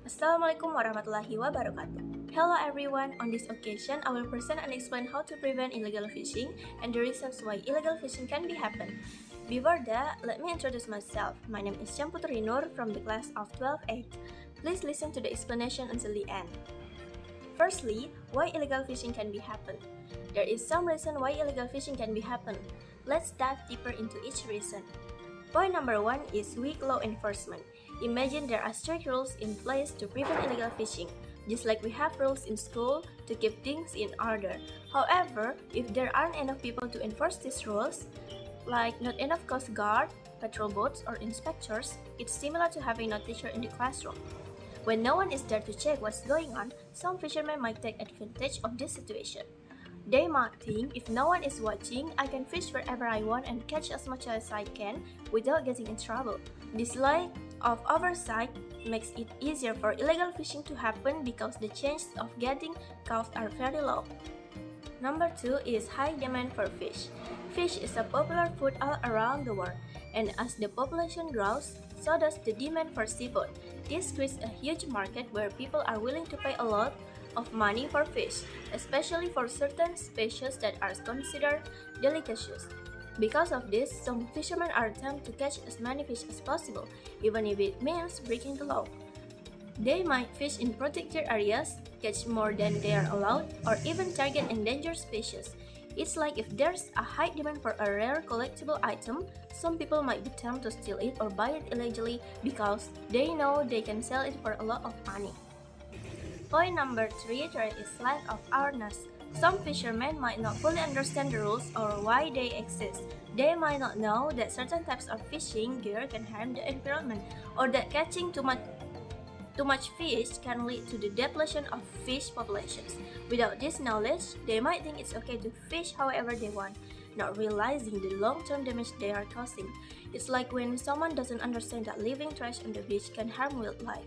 Assalamualaikum warahmatullahi wabarakatuh. Hello everyone, on this occasion I will present and explain how to prevent illegal fishing and the reasons why illegal fishing can be happen. Before that, let me introduce myself. My name is Syamputri from the class of 12A. Please listen to the explanation until the end. Firstly, why illegal fishing can be happen. There is some reason why illegal fishing can be happen. Let's dive deeper into each reason. Point number 1 is weak law enforcement. Imagine there are strict rules in place to prevent illegal fishing, just like we have rules in school to keep things in order. However, if there aren't enough people to enforce these rules, like not enough coast guard, patrol boats, or inspectors, it's similar to having no teacher in the classroom. When no one is there to check what's going on, some fishermen might take advantage of this situation. They might think if no one is watching, I can fish wherever I want and catch as much as I can without getting in trouble. This lack of oversight makes it easier for illegal fishing to happen because the chances of getting caught are very low. Number 2 is high demand for fish. Fish is a popular food all around the world, and as the population grows, so does the demand for seafood. This creates a huge market where people are willing to pay a lot of money for fish, especially for certain species that are considered delicacies. Because of this, some fishermen are tempted to catch as many fish as possible, even if it means breaking the law. They might fish in protected areas, catch more than they are allowed, or even target endangered species. It's like if there's a high demand for a rare collectible item, some people might be tempted to steal it or buy it illegally because they know they can sell it for a lot of money. Point number 3, there is lack of awareness. Some fishermen might not fully understand the rules or why they exist. They might not know that certain types of fishing gear can harm the environment, or that catching too much fish can lead to the depletion of fish populations. Without this knowledge, they might think it's okay to fish however they want, not realizing the long-term damage they are causing. It's like when someone doesn't understand that leaving trash on the beach can harm wildlife.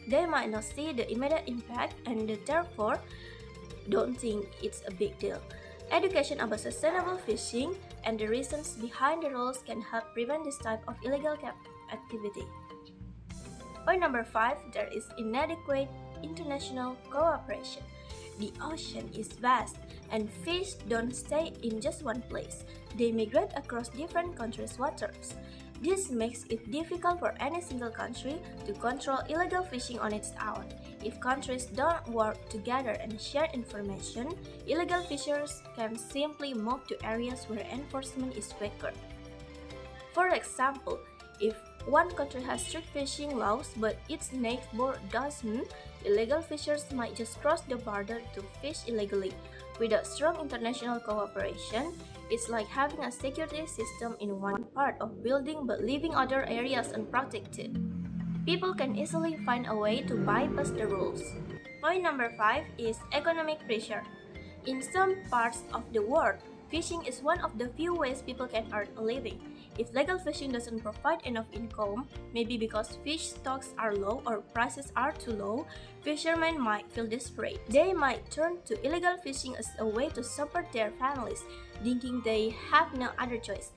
They might not see the immediate impact and therefore don't think it's a big deal. Education about sustainable fishing and the reasons behind the rules can help prevent this type of illegal activity. Point number 5, there is inadequate international cooperation. The ocean is vast and fish don't stay in just one place. They migrate across different countries' waters. This makes it difficult for any single country to control illegal fishing on its own. If countries don't work together and share information, illegal fishers can simply move to areas where enforcement is weaker. For example, if one country has strict fishing laws but its neighbor doesn't, illegal fishers might just cross the border to fish illegally. Without strong international cooperation, it's like having a security system in one part of building but leaving other areas unprotected. People can easily find a way to bypass the rules. Point number 5 is economic pressure. In some parts of the world, fishing is one of the few ways people can earn a living. If legal fishing doesn't provide enough income, maybe because fish stocks are low or prices are too low, fishermen might feel desperate. They might turn to illegal fishing as a way to support their families, thinking they have no other choice.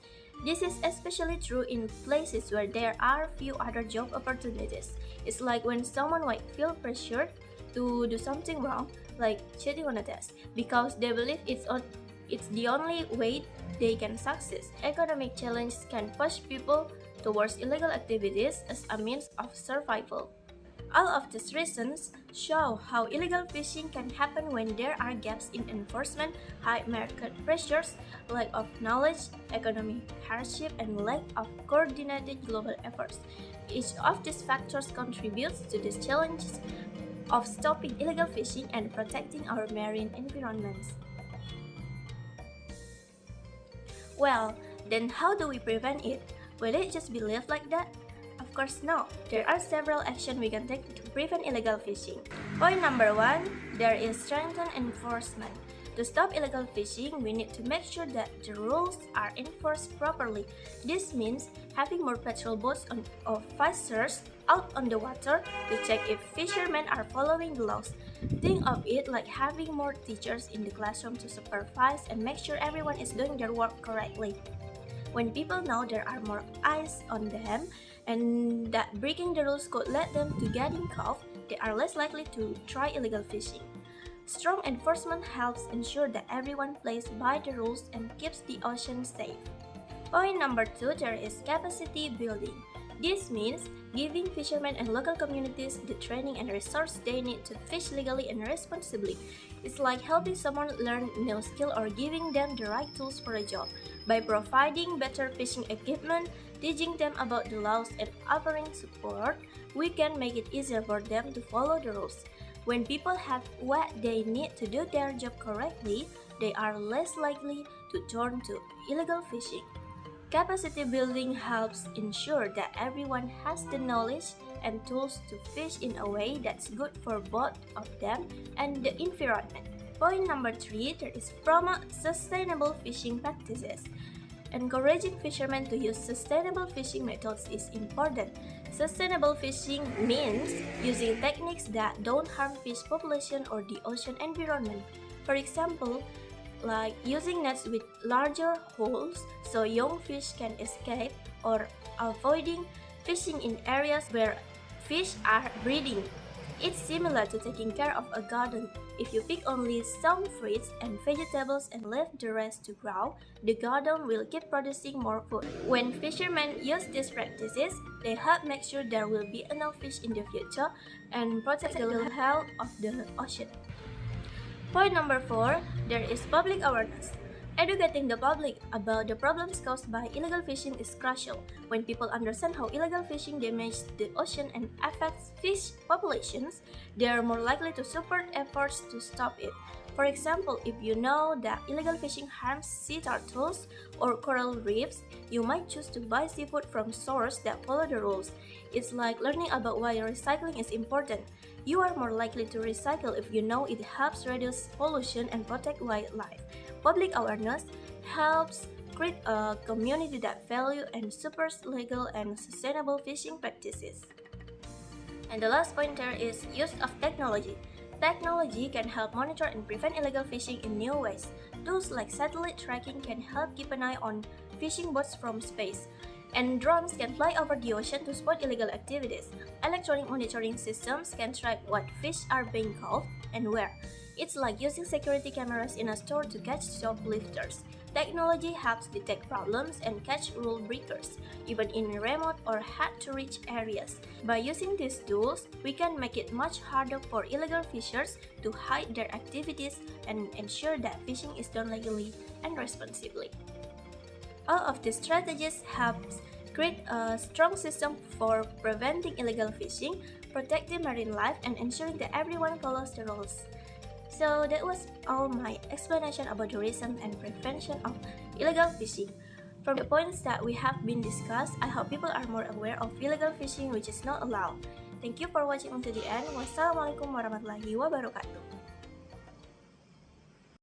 This is especially true in places where there are few other job opportunities. It's like when someone might feel pressured to do something wrong, like cheating on a test, because they believe it's the only way they can succeed. Economic challenges can push people towards illegal activities as a means of survival. All of these reasons show how illegal fishing can happen when there are gaps in enforcement, high market pressures, lack of knowledge, economic hardship, and lack of coordinated global efforts. Each of these factors contributes to these challenges of stopping illegal fishing and protecting our marine environments. Well, then how do we prevent it? Will it just be left like that? Of course no. There are several actions we can take to prevent illegal fishing. Point number 1, there is strengthened enforcement. To stop illegal fishing, we need to make sure that the rules are enforced properly. This means having more patrol boats or officers out on the water to check if fishermen are following the laws. Think of it like having more teachers in the classroom to supervise and make sure everyone is doing their work correctly. When people know there are more eyes on them and that breaking the rules could lead them to getting caught, they are less likely to try illegal fishing. Strong enforcement helps ensure that everyone plays by the rules and keeps the ocean safe. Point number 2, there is capacity building. This means giving fishermen and local communities the training and resources they need to fish legally and responsibly. It's like helping someone learn a new skill or giving them the right tools for a job. By providing better fishing equipment, teaching them about the laws, and offering support, we can make it easier for them to follow the rules. When people have what they need to do their job correctly, they are less likely to turn to illegal fishing. Capacity building helps ensure that everyone has the knowledge and tools to fish in a way that's good for both of them and the environment. Point number 3, there is promote sustainable fishing practices. Encouraging fishermen to use sustainable fishing methods is important. Sustainable fishing means using techniques that don't harm fish population or the ocean environment. For example, like using nets with larger holes so young fish can escape, or avoiding fishing in areas where fish are breeding. It's similar to taking care of a garden. If you pick only some fruits and vegetables and leave the rest to grow, the garden will keep producing more food. When fishermen use these practices, they help make sure there will be enough fish in the future and protect the health of the ocean. Point number 4, there is public awareness. Educating the public about the problems caused by illegal fishing is crucial. When people understand how illegal fishing damages the ocean and affects fish populations, they are more likely to support efforts to stop it. For example, if you know that illegal fishing harms sea turtles or coral reefs, you might choose to buy seafood from stores that follow the rules. It's like learning about why recycling is important. You are more likely to recycle if you know it helps reduce pollution and protect wildlife. Public awareness helps create a community that values and supports legal and sustainable fishing practices. And the last pointer is use of technology. Technology can help monitor and prevent illegal fishing in new ways. Tools like satellite tracking can help keep an eye on fishing boats from space. And drones can fly over the ocean to spot illegal activities. Electronic monitoring systems can track what fish are being caught and where. It's like using security cameras in a store to catch shoplifters. Technology helps detect problems and catch rule breakers, even in remote or hard-to-reach areas. By using these tools, we can make it much harder for illegal fishers to hide their activities and ensure that fishing is done legally and responsibly. All of these strategies help create a strong system for preventing illegal fishing, protecting marine life, and ensuring that everyone follows the rules. So that was all my explanation about the reason and prevention of illegal fishing. From the points that we have been discussed, I hope people are more aware of illegal fishing which is not allowed. Thank you for watching until the end. Wassalamualaikum warahmatullahi wabarakatuh.